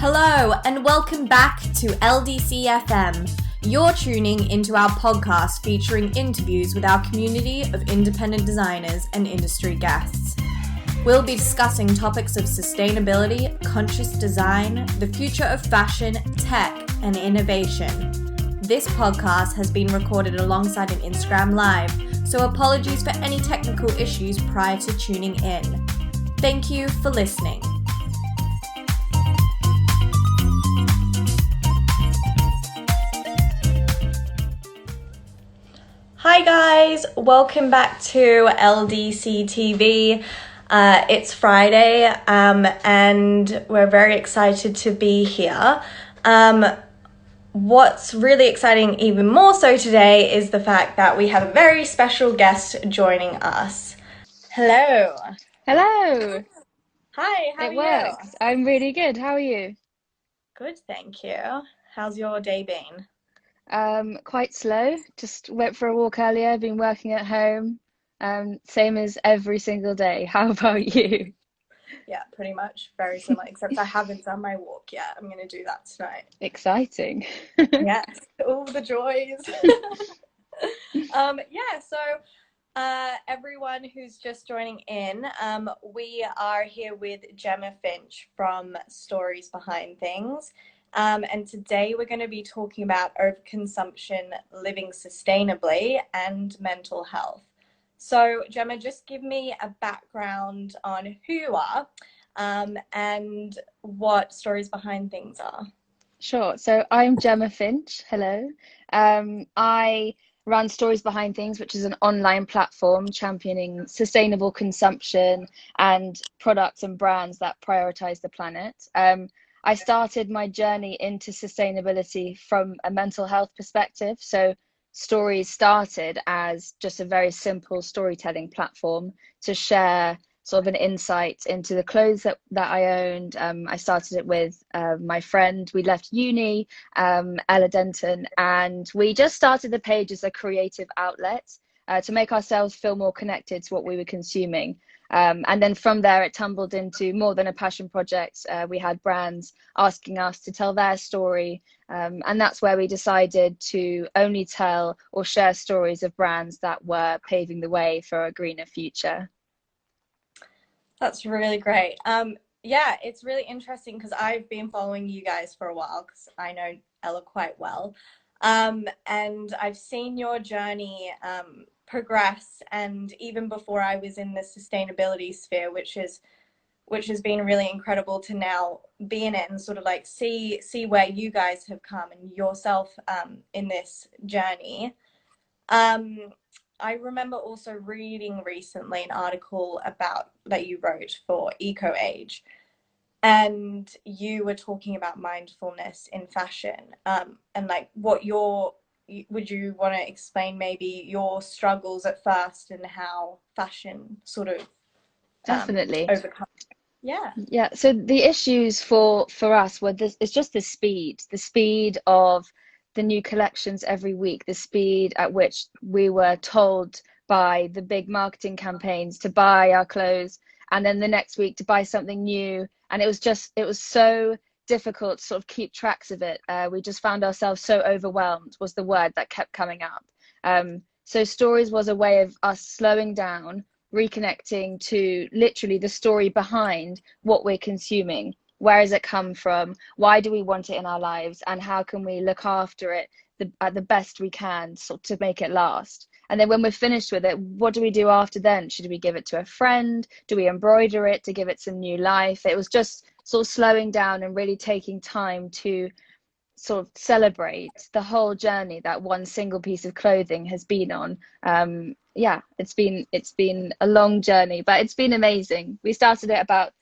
Hello and welcome back to LDC FM. You're tuning into our podcast featuring interviews with our community of independent designers and industry guests. We'll be discussing topics of sustainability, conscious design, the future of fashion, tech, and innovation. This podcast has been recorded alongside an Instagram Live, so apologies for any technical issues prior to tuning in. Thank you for listening. Hi guys, welcome back to LDC TV. It's Friday and we're very excited to be here. What's really exciting even more so today is the fact that we have a very special guest joining us. Hello. Hello. Hi, how are you? It works. I'm really good. How are you? Good, thank you. How's your day been? Quite slow. Just went for a walk earlier, been working at home. Same as every single day. How about you? Yeah, pretty much very similar, except I haven't done my walk yet. I'm going to do that tonight. Exciting. Yes, all the joys. Everyone who's just joining in, we are here with Jemma Finch from Stories Behind Things. And today we're going to be talking about overconsumption, living sustainably, and mental health. So, Jemma, just give me a background on who you are and what Stories Behind Things are. Sure. So I'm Jemma Finch. Hello. I run Stories Behind Things, which is an online platform championing sustainable consumption and products and brands that prioritize the planet. I started my journey into sustainability from a mental health perspective. So Stories started as just a very simple storytelling platform to share sort of an insight into the clothes that I owned. I started it with my friend. We left uni, Ella Denton, and we just started the page as a creative outlet to make ourselves feel more connected to what we were consuming. And then from there, it tumbled into more than a passion project. We had brands asking us to tell their story. And that's where we decided to only tell or share stories of brands that were paving the way for a greener future. That's really great. Yeah, it's really interesting because I've been following you guys for a while because I know Ella quite well. And I've seen your journey progress, and even before I was in the sustainability sphere, which has been really incredible to now be in it and sort of like see where you guys have come and yourself in this journey. I remember also reading recently an article about that you wrote for Eco Age, and you were talking about mindfulness in fashion, and like would you want to explain maybe your struggles at first and how fashion sort of Definitely. overcome? Yeah. Yeah. So the issues for us were this, it's just the speed of the new collections every week, the speed at which we were told by the big marketing campaigns to buy our clothes, and then the next week to buy something new. And it was so difficult to sort of keep tracks of it. We just found ourselves so overwhelmed was the word that kept coming up. So Stories was a way of us slowing down, reconnecting to literally the story behind what we're consuming. Where does it come from? Why do we want it in our lives? And how can we look after it at the best we can to make it last? And then when we're finished with it, what do we do after then? Should we give it to a friend? Do we embroider it to give it some new life? It was just sort of slowing down and really taking time to sort of celebrate the whole journey that one single piece of clothing has been on. Yeah, it's been a long journey, but it's been amazing. We started it about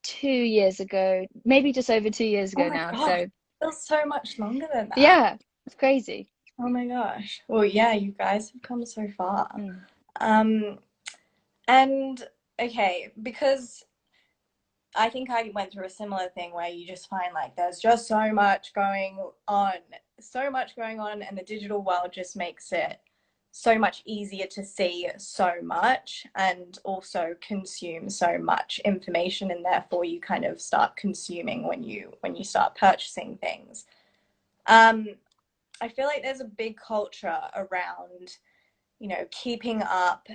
2 years ago, maybe just over 2 years ago Oh my now. gosh, So it feels so much longer than that. yeah, it's crazy. Oh my gosh. Well, yeah, you guys have come so far. Mm. And okay, because I think I went through a similar thing where you just find like there's just so much going on, and the digital world just makes it so much easier to see so much and also consume so much information, and therefore you kind of start consuming when you start purchasing things. I feel like there's a big culture around, you know, keeping up,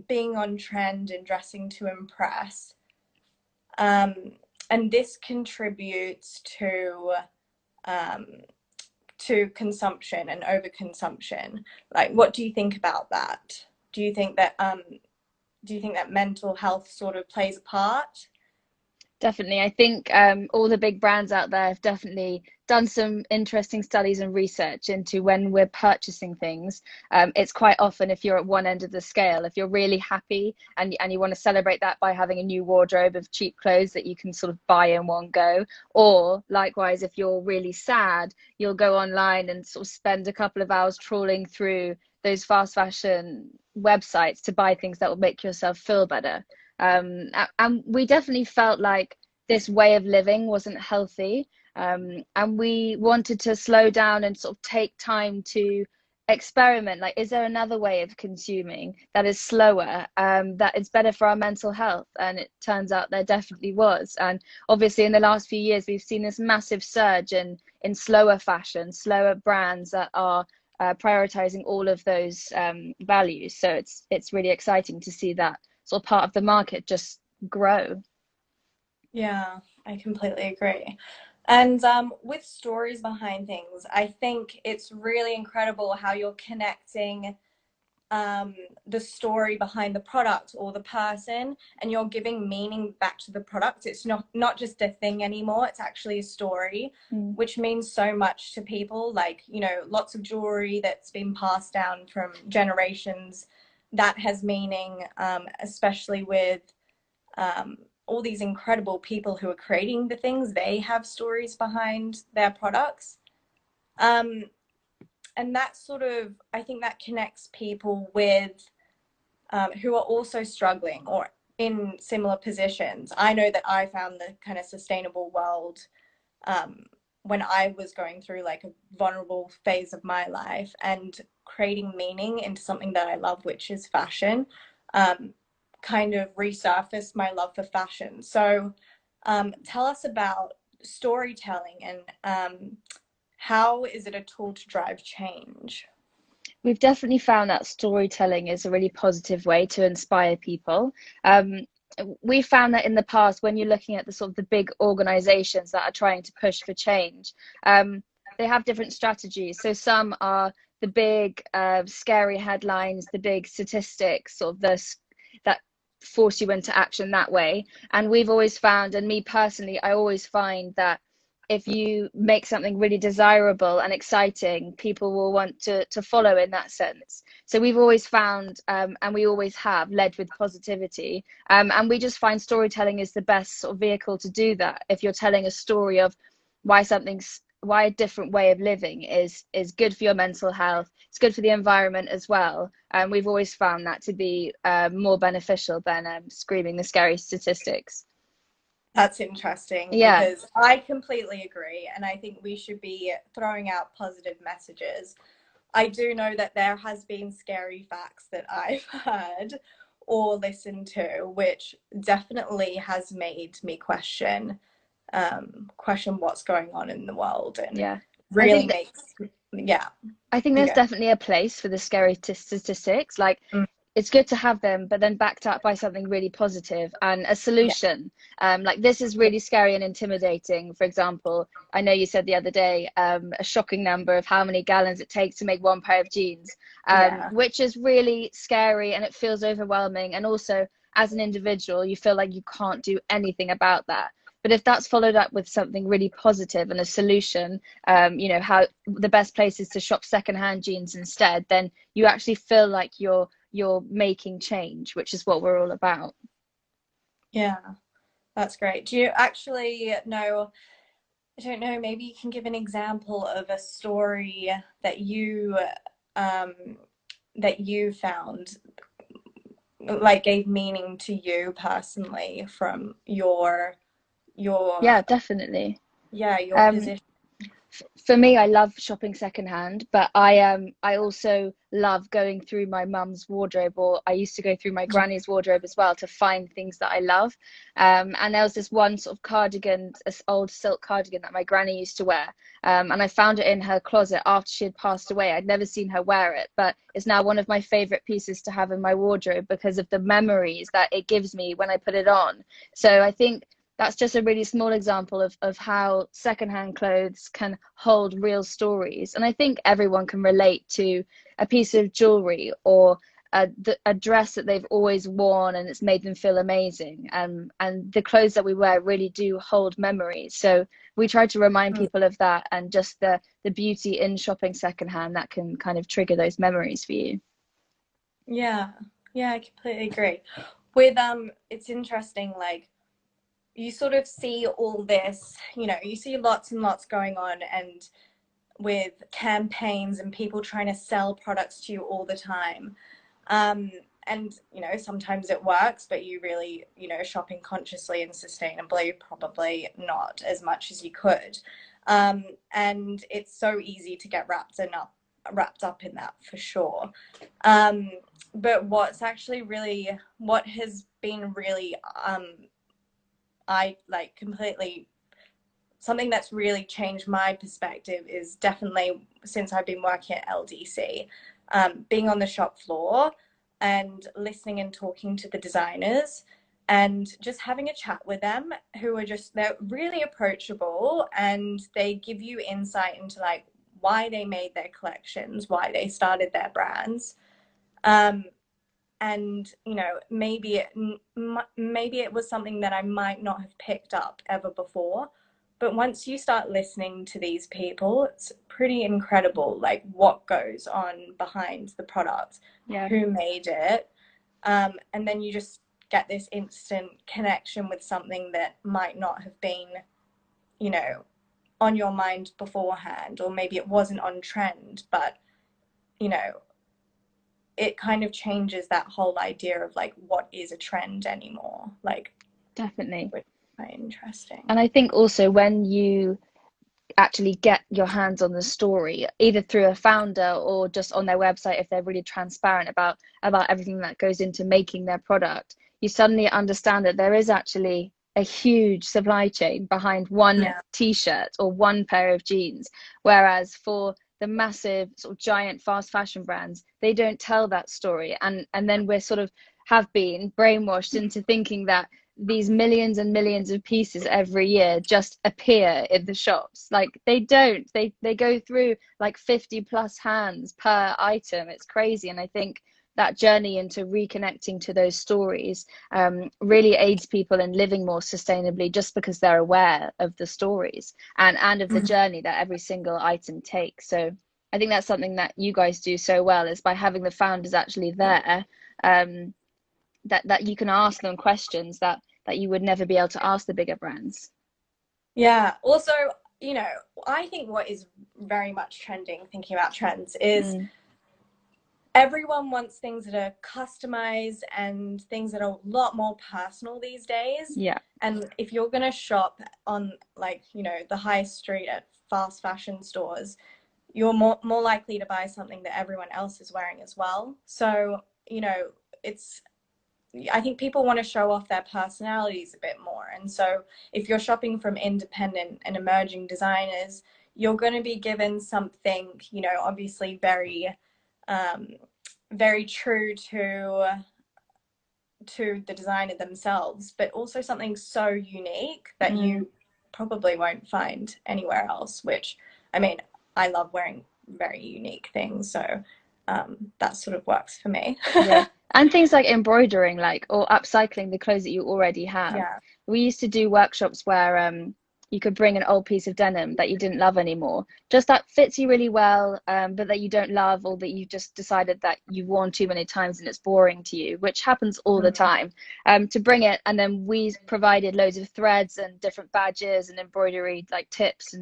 being on trend and dressing to impress. Um, and this contributes um, to consumption and overconsumption. Like, what do you think about that? Do you think that mental health sort of plays a part? Definitely. I think all the big brands out there have definitely done some interesting studies and research into when we're purchasing things. It's quite often, if you're at one end of the scale, if you're really happy and you want to celebrate that by having a new wardrobe of cheap clothes that you can sort of buy in one go, or likewise, if you're really sad, you'll go online and sort of spend a couple of hours trawling through those fast fashion websites to buy things that will make yourself feel better. And we definitely felt like this way of living wasn't healthy. And we wanted to slow down and sort of take time to experiment. Like, is there another way of consuming that is slower, that is better for our mental health? And it turns out there definitely was. And obviously, in the last few years, we've seen this massive surge in slower fashion, slower brands that are prioritizing all of those values. So it's really exciting to see that sort of part of the market just grow. Yeah, I completely agree. And with stories behind things, I think it's really incredible how you're connecting um, the story behind the product or the person, and you're giving meaning back to the product. It's not just a thing anymore, it's actually a story, Mm. which means so much to people. Like, you know, lots of jewelry that's been passed down from generations that has meaning, especially with all these incredible people who are creating the things. They have stories behind their products. um, and that sort of, I think that connects people with who are also struggling or in similar positions. I know that I found the kind of sustainable world um, when I was going through like a vulnerable phase of my life, and creating meaning into something that I love, which is fashion, um, kind of resurfaced my love for fashion. So tell us about storytelling, and how is it a tool to drive change? We've definitely found that storytelling is a really positive way to inspire people. Um, we found that in the past, when you're looking at the sort of the big organizations that are trying to push for change, they have different strategies. So some are the big scary headlines, the big statistics, sort of that force you into action that way. And we've always found, and me personally, I always find that if you make something really desirable and exciting, people will want to follow in that sense. So we've always found, and we always have, led with positivity. And we just find storytelling is the best sort of vehicle to do that. If you're telling a story of why a different way of living is good for your mental health, it's good for the environment as well. And we've always found that to be more beneficial than screaming the scary statistics. That's interesting Yeah. because I completely agree. And I think we should be throwing out positive messages. I do know that there has been scary facts that I've heard or listened to, which definitely has made me question what's going on in the world, and Yeah. I really think makes, yeah, I think you there's go. definitely a place for the scary statistics. Like, Mm, it's good to have them, but then backed up by something really positive and a yeah, solution. Like, this is yeah, really scary and intimidating. For example, I know you said the other day a shocking number of how many gallons it takes to make one pair of jeans, yeah, which is really scary and it feels overwhelming. And also, as an individual, you feel like you can't do anything about that. But if that's followed up with something really positive and a solution, how the best place is to shop secondhand jeans instead, then you actually feel like you're making change, which is what we're all about. yeah. That's great. Do you actually know? I don't know. Maybe you can give an example of a story that um, you found like gave meaning to you personally from your Yeah, definitely. yeah, your Um, position. for me, I love shopping secondhand, but I also love going through my mum's wardrobe, or I used to go through my granny's wardrobe as well to find things that I love. And there was this one sort of cardigan, this old silk cardigan that my granny used to wear. And I found it in her closet after she had passed away. I'd never seen her wear it, but it's now one of my favorite pieces to have in my wardrobe because of the memories that it gives me when I put it on. So I think that's just a really small example of how secondhand clothes can hold real stories. And I think everyone can relate to a piece of jewelry or a dress that they've always worn and it's made them feel amazing. And the clothes that we wear really do hold memories. So we try to remind people of that, and just the beauty in shopping secondhand that can kind of trigger those memories for you. Yeah, yeah, I completely agree. With it's interesting, like, you sort of see all this, you know, you see lots and lots going on, and with campaigns and people trying to sell products to you all the time. And, you know, sometimes it works, but you really, you know, shopping consciously and sustainably, probably not as much as you could. And it's so easy to get wrapped up in that, for sure. But what's actually really, what has been really, I like completely, something that's really changed my perspective is definitely since I've been working at LDC, being on the shop floor and listening and talking to the designers and just having a chat with them, who are just, they're really approachable, and they give you insight into like why they made their collections, why they started their brands. And you know, maybe it was something that I might not have picked up ever before, but once you start listening to these people, it's pretty incredible, like what goes on behind the product, Yeah, who made it, and then you just get this instant connection with something that might not have been, you know, on your mind beforehand, or maybe it wasn't on trend, but you know, it kind of changes that whole idea of like what is a trend anymore, like, definitely. which is quite interesting. And I think also when you actually get your hands on the story, either through a founder or just on their website, if they're really transparent about everything that goes into making their product, you suddenly understand that there is actually a huge supply chain behind one Yeah. t-shirt or one pair of jeans. Whereas for the massive sort of giant fast fashion brands, they don't tell that story. And then we're sort of have been brainwashed into thinking that these millions and millions of pieces every year just appear in the shops. Like they don't. They go through like 50 plus hands per item. It's crazy. And I think that journey into reconnecting to those stories really aids people in living more sustainably, just because they're aware of the stories and of the journey that every single item takes. So I think that's something that you guys do so well, is by having the founders actually there, that you can ask them questions that you would never be able to ask the bigger brands. Yeah. Also, you know, I think what is very much trending, thinking about trends, is everyone wants things that are customized and things that are a lot more personal these days. Yeah. And if you're going to shop on, like, you know, the high street at fast fashion stores, you're more likely to buy something that everyone else is wearing as well. So, you know, it's, I think people want to show off their personalities a bit more. And so if you're shopping from independent and emerging designers, you're going to be given something, you know, obviously very, very true to the designer themselves, but also something so unique that you probably won't find anywhere else, which, I mean, I love wearing very unique things. So that sort of works for me. Yeah. And things like embroidering, like, or upcycling the clothes that you already have. Yeah. We used to do workshops where you could bring an old piece of denim that you didn't love anymore, just that fits you really well, but that you don't love, or that you just decided that you've worn too many times and it's boring to you, which happens all the time. To bring it, and then we provided loads of threads and different badges and embroidery like tips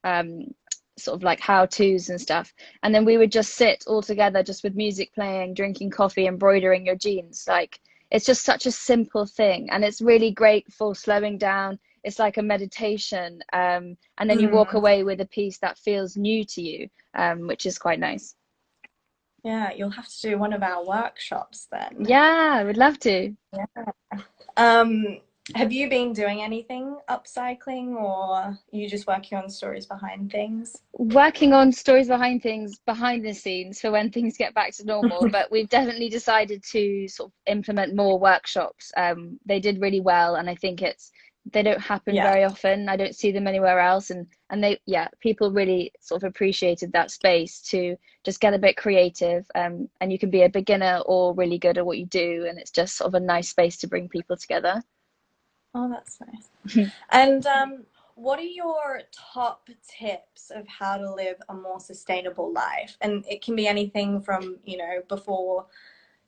and sort of like how-tos and stuff, and then we would just sit all together just with music playing, drinking coffee, embroidering your jeans. Like, it's just such a simple thing, and it's really great for slowing down. It's like a meditation, and then you walk away with a piece that feels new to you, which is quite nice. Yeah, you'll have to do one of our workshops then. Yeah, I would love to. Yeah. Um, have you been doing anything upcycling, or you just working on stories behind things? Working on stories behind things behind the scenes for when things get back to normal, but we've definitely decided to sort of implement more workshops. They did really well, and I think they don't happen Yeah. very often. I don't see them anywhere else, and they, yeah, people really sort of appreciated that space to just get a bit creative. And you can be a beginner or really good at what you do, and it's just sort of a nice space to bring people together. Oh, that's nice. And what are your top tips of how to live a more sustainable life? And it can be anything from, before,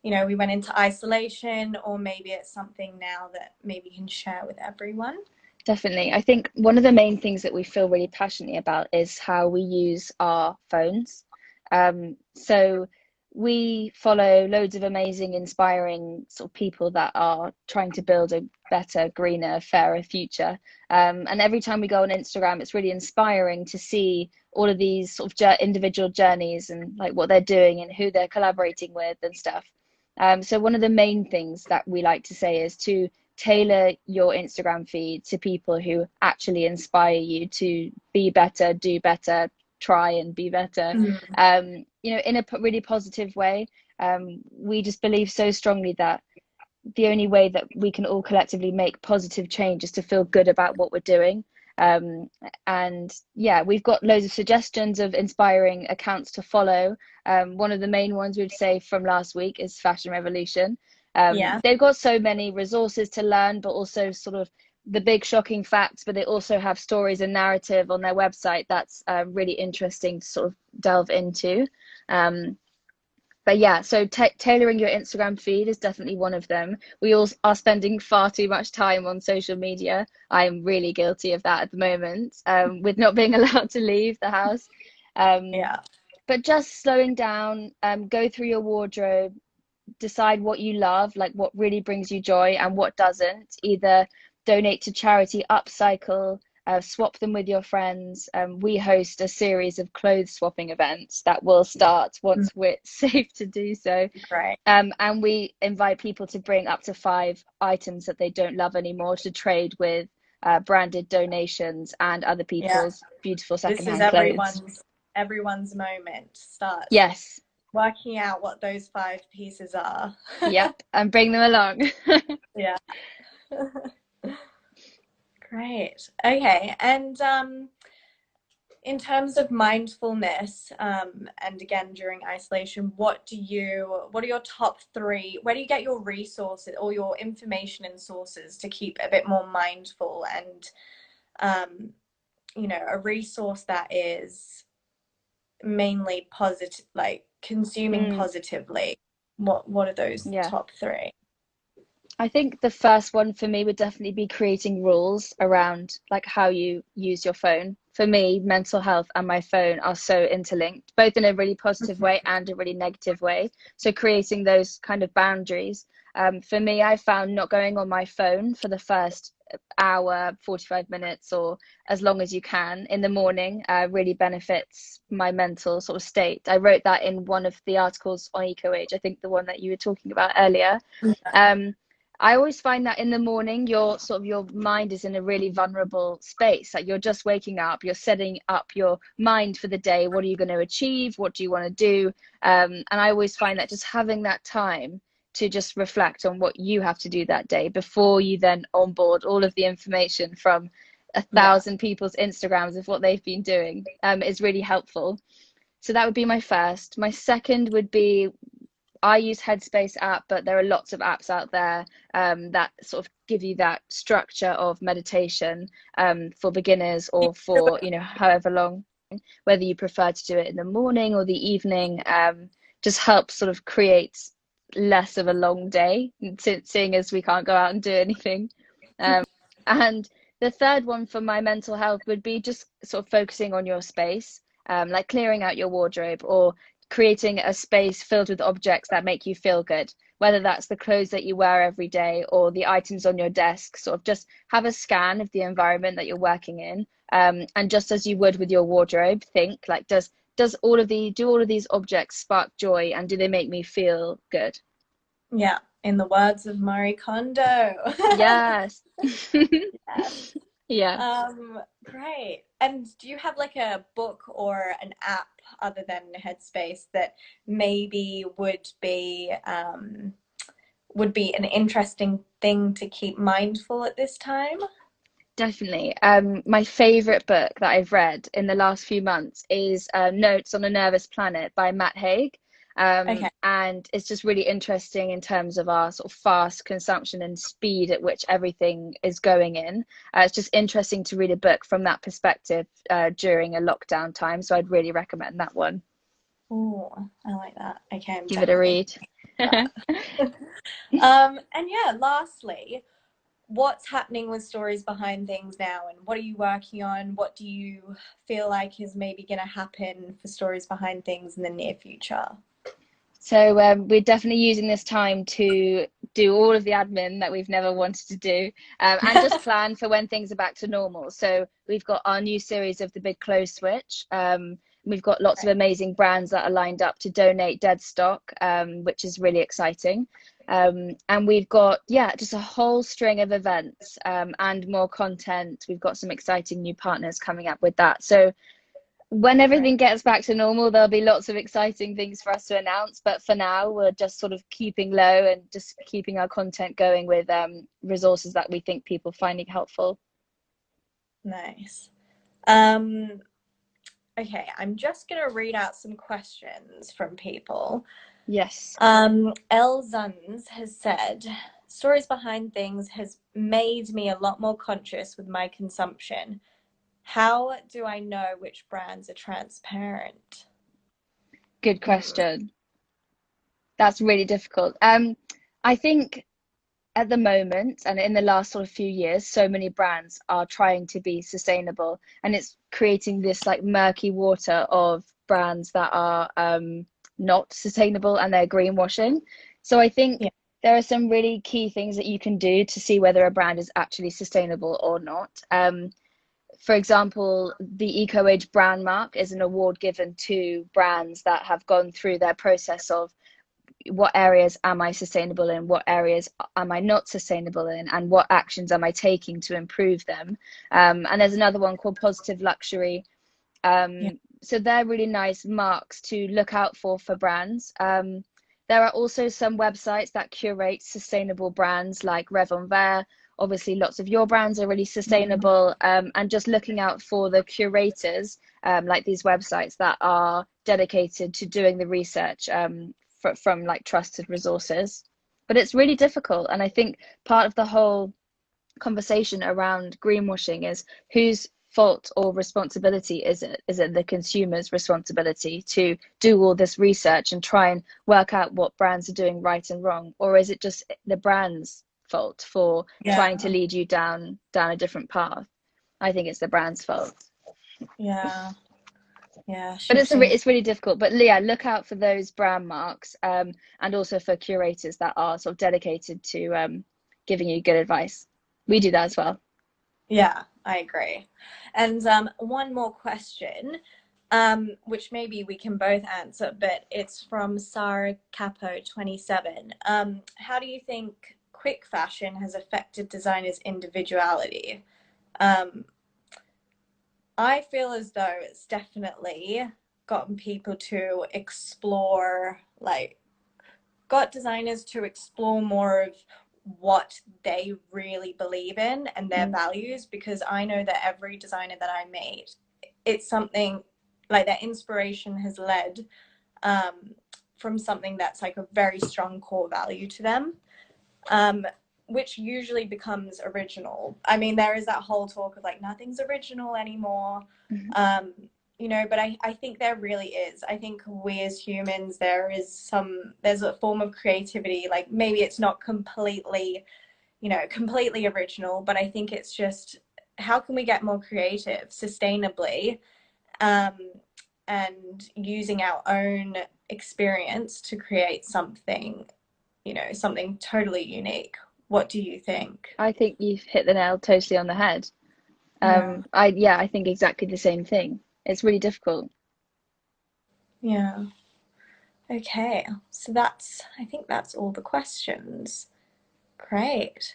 we went into isolation, or maybe it's something now that maybe you can share with everyone. Definitely. I think one of the main things that we feel really passionately about is how we use our phones. So we follow loads of amazing, inspiring sort of people that are trying to build a better, greener, fairer future. And every time we go on Instagram, it's really inspiring to see all of these sort of individual journeys and like what they're doing and who they're collaborating with and stuff. So one of the main things that we like to say is to tailor your Instagram feed to people who actually inspire you to be better, do better, try and be better, Mm. in a really positive way. We just believe so strongly that the only way that we can all collectively make positive change is to feel good about what we're doing. Um, and yeah, we've got loads of suggestions of inspiring accounts to follow. One of the main ones we'd say from last week is Fashion Revolution. Yeah. They've got so many resources to learn, but also sort of the big shocking facts, but they also have stories and narrative on their website that's really interesting to sort of delve into. Um, but yeah, so tailoring your Instagram feed is definitely one of them. We all are spending far too much time on social media. I'm really guilty of that at the moment, with not being allowed to leave the house. Um, Yeah. but just slowing down, go through your wardrobe, decide what you love, like what really brings you joy and what doesn't. Either donate to charity, upcycle, swap them with your friends. We host a series of clothes swapping events that will start Mm. once we're safe to do so. Great. And we invite people to bring up to 5 items that they don't love anymore to trade with branded donations and other Yeah. people's beautiful This is secondhand clothes. everyone's moment to start Yes. working out what those 5 pieces are. Yep. And bring them along. Yeah. Great. Okay. And in terms of mindfulness, and again during isolation, what are your top three? Where do you get your resources or your information and sources to keep a bit more mindful and a resource that is mainly positive, like consuming Mm, positively? What are those yeah. top three? I think the first one for me would definitely be creating rules around like how you use your phone. For me, mental health and my phone are so interlinked, both in a really positive way and a really negative way. So creating those kind of boundaries. For me, I found not going on my phone for the first hour, 45 minutes, or as long as you can in the morning really benefits my mental sort of state. I wrote that in one of the articles on EcoAge, I think the one that you were talking about earlier. Um, I always find that in the morning, your mind is in a really vulnerable space. Like you're just waking up, you're setting up your mind for the day. What are you going to achieve? What do you want to do? And I always find that just having that time to just reflect on what you have to do that day before you then onboard all of the information from a Yeah. thousand people's Instagrams of what they've been doing, is really helpful. So that would be my first. My second would be I use Headspace app, but there are lots of apps out there that sort of give you that structure of meditation for beginners or for, however long, whether you prefer to do it in the morning or the evening, just helps sort of create less of a long day, seeing as we can't go out and do anything. And the third one for my mental health would be just sort of focusing on your space, like clearing out your wardrobe or creating a space filled with objects that make you feel good, whether that's the clothes that you wear every day or the items on your desk. Sort of just have a scan of the environment that you're working in. And just as you would with your wardrobe, think like, do all of these objects spark joy, and do they make me feel good? Yeah, in the words of Marie Kondo. Yes. Yes. Yeah. Great. And do you have like a book or an app other than Headspace that maybe would be an interesting thing to keep mindful at this time? Definitely. My favorite book that I've read in the last few months is Notes on a Nervous Planet by Matt Haig. Okay. And it's just really interesting in terms of our sort of fast consumption and speed at which everything is going in. It's just interesting to read a book from that perspective during a lockdown time. So I'd really recommend that one. Oh, I like that. Okay, I'm Give it a definitely read. that. And yeah, lastly, what's happening with Stories Behind Things now, and what are you working on? What do you feel like is maybe going to happen for Stories Behind Things in the near future? So we're definitely using this time to do all of the admin that we've never wanted to do, and just plan for when things are back to normal. So we've got our new series of The Big Clothes Switch. We've got lots of amazing brands that are lined up to donate dead stock, which is really exciting. And we've got, yeah, just a whole string of events and more content. We've got some exciting new partners coming up with that. So when everything gets back to normal, there'll be lots of exciting things for us to announce. But for now, we're just sort of keeping low and just keeping our content going with resources that we think people finding helpful. Nice. Okay, I'm just going to read out some questions from people. Yes. El Zuns has said, Stories Behind Things has made me a lot more conscious with my consumption. How do I know which brands are transparent? Good question. That's really difficult. I think at the moment and in the last sort of few years, so many brands are trying to be sustainable, and it's creating this like murky water of brands that are not sustainable and they're greenwashing. So I think Yeah. there are some really key things that you can do to see whether a brand is actually sustainable or not. For example, the EcoAge brand mark is an award given to brands that have gone through their process of what areas am I sustainable in, what areas am I not sustainable in, and what actions am I taking to improve them. And there's another one called Positive Luxury. Yeah. So they're really nice marks to look out for brands. There are also some websites that curate sustainable brands like Revon Vert. Obviously, lots of your brands are really sustainable, and just looking out for the curators, like these websites that are dedicated to doing the research from like trusted resources. But it's really difficult, and I think part of the whole conversation around greenwashing is whose fault or responsibility is it? Is it the consumer's responsibility to do all this research and try and work out what brands are doing right and wrong, or is it just the brand's fault for Yeah. trying to lead you down a different path? I think it's the brand's fault. Yeah. Yeah. But Shifting. it's really difficult. But yeah, look out for those brand marks, and also for curators that are sort of dedicated to giving you good advice. We do that as well. Yeah, I agree. And one more question, which maybe we can both answer, but it's from Sarah Capo 27. How do you think quick fashion has affected designers' individuality? Um, I feel as though it's definitely gotten people to explore, like, got designers to explore more of what they really believe in and their Mm. values, because I know that every designer that I made, it's something like their inspiration has led um, from something that's like a very strong core value to them, um, which usually becomes original. I mean, there is that whole talk of like nothing's original anymore. Mhm. Um, but I think there really is. I think we as humans, there's a form of creativity, like maybe it's not completely original, but I think it's just how can we get more creative sustainably, um, and using our own experience to create something, something totally unique. What do you think? I think you've hit the nail totally on the head. Yeah. I think exactly the same thing. It's really difficult. Yeah. Okay. So I think that's all the questions. Great.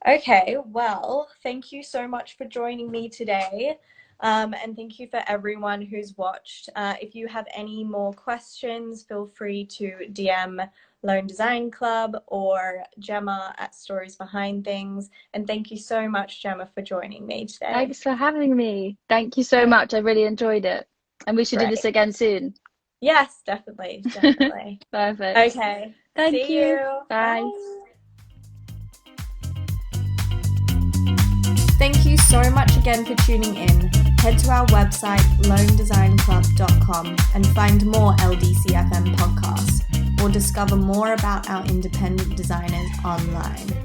Okay, well, thank you so much for joining me today. And thank you for everyone who's watched. If you have any more questions, feel free to DM Lone Design Club or Jemma at Stories Behind Things. And thank you so much, Jemma, for joining me today. Thanks for having me. Thank you so much. I really enjoyed it. And we should do this Great. again soon. Yes, definitely, definitely. Perfect. Okay, Thank see you. you. Bye. Bye. Thank you so much again for tuning in. Head to our website, loandesignclub.com, and find more LDCFM podcasts, or discover more about our independent designers online.